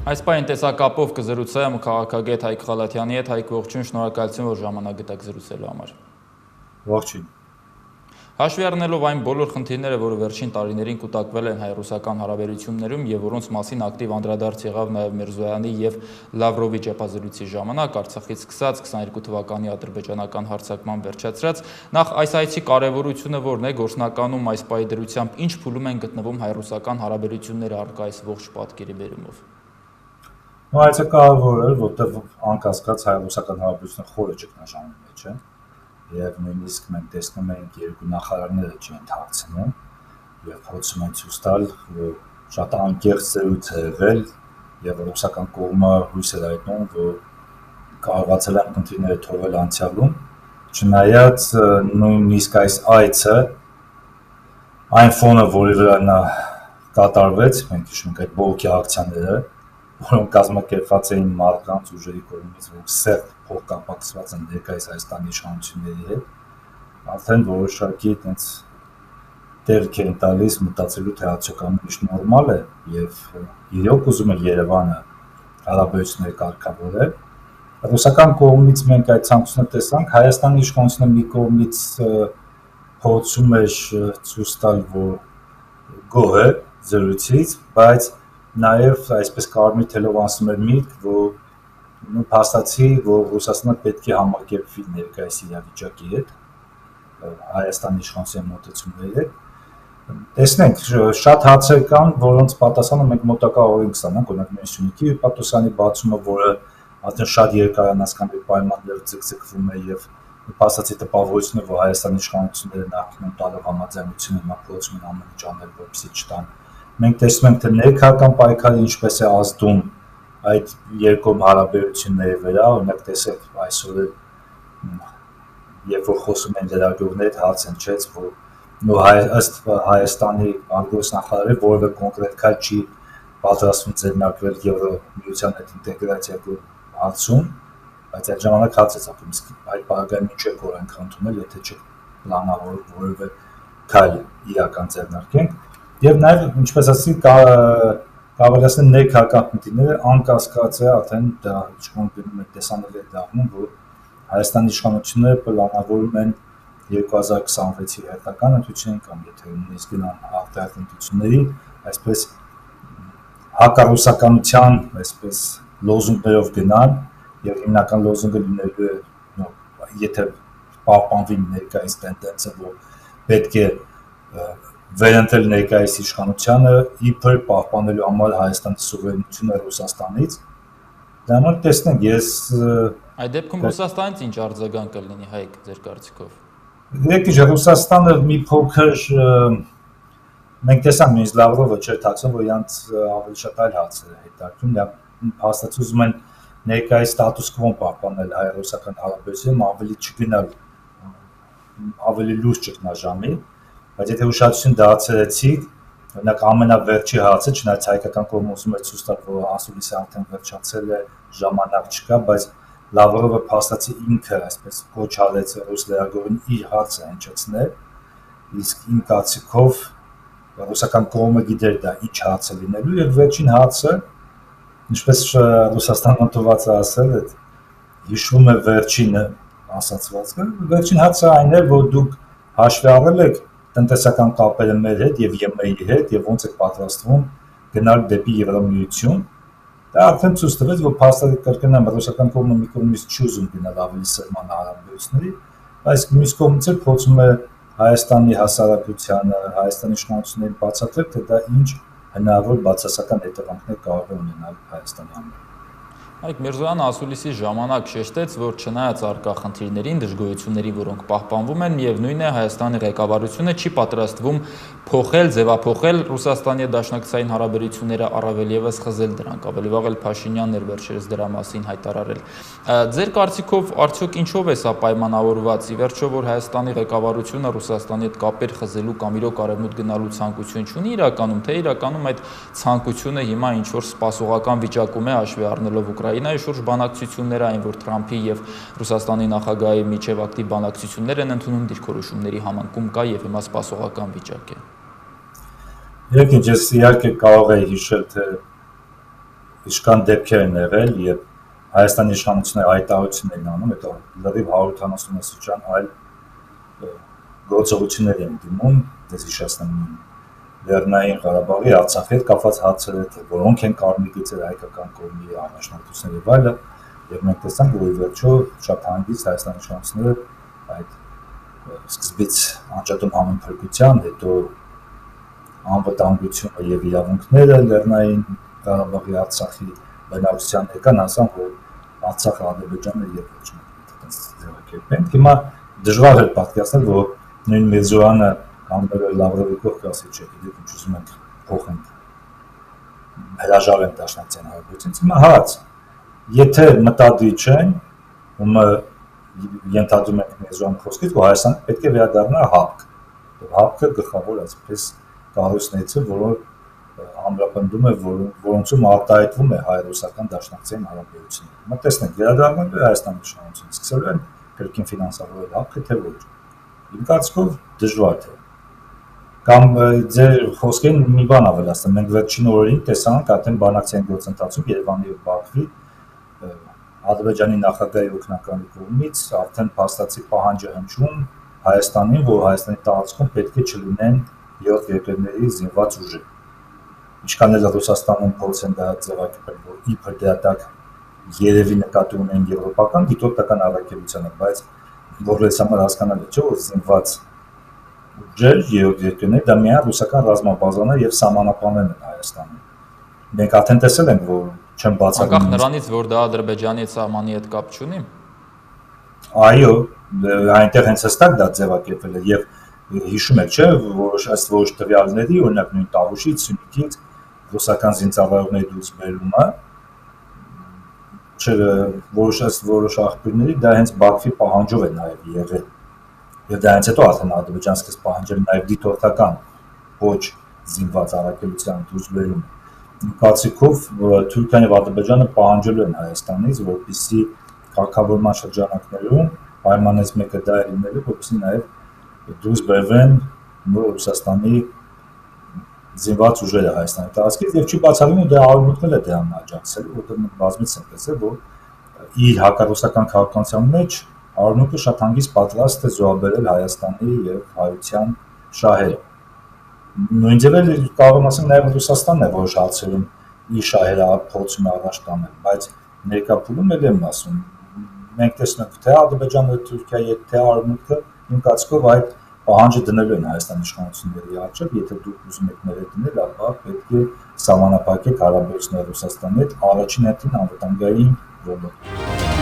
Այս պահին տեսակապով կզրուցեմ քաղաքագետ Հայկ Խալաթյանի հետ։ Հայկ, ողջույն, շնորհակալություն, որ ժամանակ գտաք զրուցելու համար։ Ողջույն։ Հաշվի առնելով այն բոլոր խնդիրները, որը վերջին տարիներին կուտակվել են հայ-ռուսական հարաբերություններում եւ որոնց մասին ակտիվ անդրադարձ եղավ նաեւ Միրզոյանի եւ Լավրովի ճեպազրույցի ժամանակ, Արցախից սկսած 22 թվականի ադրբեջանական հարձակման վերջացրած, նախ այս այցի կարեւորությունը որն է գործնականում այս պահի դրությամբ ինչ փուլում են գտնվում հայ-ռուսական հարաբերությունները առկա այս ողջ պատկերի բերումով։ Այցը կարևոր է, որտեղ անկասկած հայ-ռուսական հարաբերությունները խորը ճգնաժամի մեջ են, եւ նույնիսկ մենք տեսնում ենք երկու նախարարները չեն թաքցնում եւ փորձում են ցույց տալ, որ շատ անկեղծ զրույց է եղել եւ ռուսական կողմը հույս է հայտնում, որ կարողացել են խնդիրները թողել անցյալում, չնայած նույնիսկ այս այցը այն ֆոնը, որի վրա նա կատարվեց, մենք հիշում ենք այդ բողոքի ակցիաները, որոնք կազմակերպված էին մարդկանց ուժերի կողմից, որ սերտ փոխկապակցված են ներկայիս Հայաստանի իշխանությունների հետ, արդեն որոշակի այդպես դերք են տալիս մտածելու թե արդյոք ամեն ինչ նորմալ է եւ իրոք ուզում է Երևանը հարաբերությունները կարգավորել։ Ռուսական կողմից մենք այդ ցանկությունը տեսանք, Հայաստանի իշխանությունը մի կողմից փորձում է ցույց տալ, որ գոհ է զրույցից, բայց նաև այսպես կարմիր թելով անցնում էր միտք, որ փաստացի, որ Ռուսաստանը պետք է համակերպվի ներկայիս իրավիճակի հետ, Հայաստանի իշխանության մոտեցումների հետ։ Տեսնենք, շատ հարցեր կան, որոնց պատասխանը մենք մոտակա օրենք ստանանք, օրինակ Մինսյունիքի պատասխանի բացումը, որը արդեն շատ երկարանացական պայմաններով ձգձգվում է եւ փաստացի տպավորություն է, որ Հայաստանի իշխանությունները նախկինում տալով համաձայնություն հիմա փորձում են ամեն ինչ անել, որպեսզի չտան։ Մենք տեսնում ենք, թե ներքաղաքական պայքարը ինչպես է ազդում այդ երկու հարաբերությունների վրա, օրինակ տեսեք այսօր երբ որ խոսում են լրագրողներ հարց հնչեց, որ ըստ Հայաստանի արտգործնախարարի որևէ կոնկրետ քայլ չի պատրաստվում ձեռնարկվել Եվրոմիության հետ ինտեգրացիայի հարցում, բայց այդ ժամանակ հարցեց ապրում, այդ բաղկային ինչ է կորենք ընդունել, եթե չպլանավորվի որևէ քայլ իրական ձեռնարկենք։ Եվ նաև, ինչպես ասեցի, կարելի է ասել ներքաղաքական խնդիրները անկասկած է արդեն դա իշխանություն գնում է տեսանելի դառնում, որ Հայաստանի իշխանությունները պլանավորում են 2026-ի հերթական ընտրություններին կամ եթե նույնիսկ գնան արտահայտ ընտրությունների, այսպես հակառուսականության, այսպես լոզունգներով գնան եւ հիմնական լոզունգը լինելու է, եթե պահպանվի ներկայիս տենդենսը, որ պետք է վերընտրել ներկայիս իշխանությանը իբր պահպանելու համար Հայաստանի սուվերենությունը Ռուսաստանից։ Դա համար տեսնենք, ես այդ դեպքում Ռուսաստանից ինչ արձագանք կլինի, Հայկ, ձեր կարծիքով։ Եկեք, Ռուսաստանը մի փոքր մենք տեսանք նույնիսկ Լավրովը չէր թաքցնում, որ իրանց ավելի շատ այլ հարցեր է հետաքրքրում, դա հաստատ ուզում են ներկայիս ստատուս քվոն պահպանել հայ-ռուսական հարաբերություններում, ավելի չգնալ ավելի լուրջ ճգնաժամի, բայց եթե ուշադրություն դարձրեցիք, օրինակ ամենավերջի հարցը, չնայած հայկական կողմը ուզում է ցույց տալ, որ ասուլիսը արդեն վերջացել է, ժամանակ չկա, բայց Լավրովը փաստացի ինքը այսպես կոչ արեց ռուս լրագրողին իր հարցը հնչեցնել, իսկ իմ կարծիքով ռուսական կողմը գիտեր դա ինչ հարց է լինելու եւ վերջին հարցը, ինչպես Ռուսաստանը ընդունված է ասել, հիշվում է վերջին ասացվածքը, վերջին հարցը այն էր, որ դուք հաշվի առել եք տնտեսական կապերը մեր հետ եւ ԵՄ-ի հետ եւ ոնց է պատրաստվում գնալ դեպի Եվրոմիություն։ Դա արդեն ցույց տվեց, որ փաստացի կրկնեմ ռուսական կողմը մի կողմից չի ուզում գնալ ավելի սերման հարաբերությունների, բայց մյուս կողմից էլ փորձում է Հայաստանի հասարակությանը, Հայաստանի իշխանություններին բացատրել, թե դա ինչ հնարավոր բացասական հետևանքներ կարող է ունենալ Հայաստանի համար։ Հայկ Միրզոյանը ասուլիսի ժամանակ շեշտեց, որ չնայած առկա խնդիրներին, դժգոհությունների, որոնք պահպանվում են, միևնույն է Հայաստանի ղեկավարությունը չի պատրաստվում փոխել, ձևափոխել Ռուսաստանի հետ դաշնակցային հարաբերությունները, առավել եւս խզել դրանք, ավելի վաղ էլ Փաշինյանն էր վերջերս դրա մասին հայտարարել։ Ձեր կարծիքով արդյոք ինչով է սա պայմանավորված, ի վերջո որ Հայաստանի ղեկավարությունը Ռուսաստանի հետ կապեր խզելու կամ իրոք արևմուտք գնալու ցանկություն չունի իրականում, թե իրականում այդ ցանկությունը հիմա ինչ որ սպասողական վիճակում է հաշվի առնելով Ուկրաինայի շուրջ բանակցությունները, այն որ Թրամփի եւ Ռուսաստանի նախագահի միջև ակտիվ բանակցություններ են ընդունում, դիրքորոշումների համընկում կա եւ հիմա սպասողական վիճակ է։ Եկեք, ես իհարկե կարող եի հիշել, թե Իշքան դեպքեր են եղել, եւ Հայաստանի իշխանությունները հայտարարություններ են անում, հետո լրիվ 170 աստիճան այլ գործողություններ են դիմում, դες հիշեցնեմ Լեռնային Ղարաբաղի, Արցախի հետ կապված հարցերը, թե որոնք են կարմիր գծերը հայկական կողմի առաջնորդությունները եւ այլը, եւ մենք տեսանք, որ ի վերջո շատ հանգիստ Հայաստանի իշխանությունները այդ սկզբից անջատում համընթերության, հետո անվտանգությունը եւ իրավունքները Լեռնային Ղարաբաղի Արցախի բնակչության եկան ասան, որ Արցախը Ադրբեջանը եւ ոչ մեկ ձևակերպեն։ Հիմա դժվար է պատկերացնել, որ նույն Մեզուրանը Անդրեյ Լավրովի կողքը ասի չէ, գիտեք ինչ ուզում ենք փոխենք հրաժարեն դաշնակցության հարաբերությունից։ Հիմա հարց, եթե մտադիր չեն, ում ենթադրում ենք Մեզուրանի խոսքից, որ Հայաստանը պետք է վերադառնա ՀԱՊԿ։ ՀԱՊԿ-ը գլխավոր այսպես կառույցներից է, որը ամրապնդում է, որոնցում արտահայտվում է հայ-ռուսական դաշնակցային հարաբերությունը։ Հիմա տեսնենք, վերադառնալու է Հայաստանի իշխանությունը, սկսելու են կրկին ֆինանսավորել ՀԱՊԿ-ը, թե ոչ։ Իմ կարծիքով դժվար է։ Կամ ձեր խոսքերին մի բան ավելացնեմ, մենք վերջին օրերին տեսանք արդեն բանակցային գործընթացում Երևանի եւ Բաքվի Ադրբեջանի նախագահի օգնականի կողմից արդեն փաստացի պահանջ է հնչում Հայաստանին, որ Հայաստանի տարածքում պետք է չլինեն երրորդ երկրների զինված ուժեր։ Ինչքան էլ Ռուսաստանում փորձ են դա ձևակերպել, որ իբր դրատակ երևի նկատի ունեն եվրոպական դիտորդական առաքելությանը, բայց որպես համար հասկանալի չէ, որ զինված ուժեր երրորդ երկրներ դա միայն ռուսական ռազմաբազաներ եւ սահմանապաններ են Հայաստանում։ Մենք արդեն տեսել ենք, որ չեն բացառում։ Անկախ նրանից, որ դա Ադրբեջանի սահմանի հետ կապ չունի։ Այո, այնտեղ հենց հստակ դա ձևակերպվել է եւ հիշում եք, չէ, որոշ տվյալների, օրինակ նույն Տավուշից, Սյունիքից ռուսական զինծառայողների դուրս բերումը, որոշ աղբյուրների դա հենց Բաքվի պահանջով է նաեւ եղել։ Եվ դա հենց հետո արդեն Ադրբեջանը սկսեց պահանջել նաեւ դիտորդական ոչ զինված առաքելության դուրս բերումը։ Իմ կարծիքով Թուրքիան եւ Ադրբեջանը պահանջելու են Հայաստանից, որպեսզի քաղաքավորման շրջանակներում պայմաններից մեկը դա է լինելու, որպեսզի նաեւ դուրս բերվեն նոր Ռուսաստանի զինված ուժերը Հայաստանի տարածքից եւ չի բացառվում, որ դա արմունկն է դրան աջակցելու, որտեղ մենք բազմից ենք տեսել, որ իր հակառուսական քաղաքականության մեջ արմունկը շատ հանգիստ պատրաստ է զոհաբերել Հայաստանի եւ հայության շահերը։ Նույն ձևել կարող եմ ասել նաեւ Ռուսաստանն է որոշ հարցերում իր շահերը փորձում է առաջ տանել, բայց ներկա փուլում էլ եմ ասում, մենք տեսնում ենք թե Ադրբեջանը, Թուրքիայի, թե արմունկը իմ կարծիքով այդ պահանջը դնելու են Հայաստանի իշխանությունների առջև, եթե դուք ուզում եք մեր հետ դնել, ապա պետք է սահմանափակեք հարաբերությունները Ռուսաստանի հետ առաջին հերթին անվտանգային ոլորտում։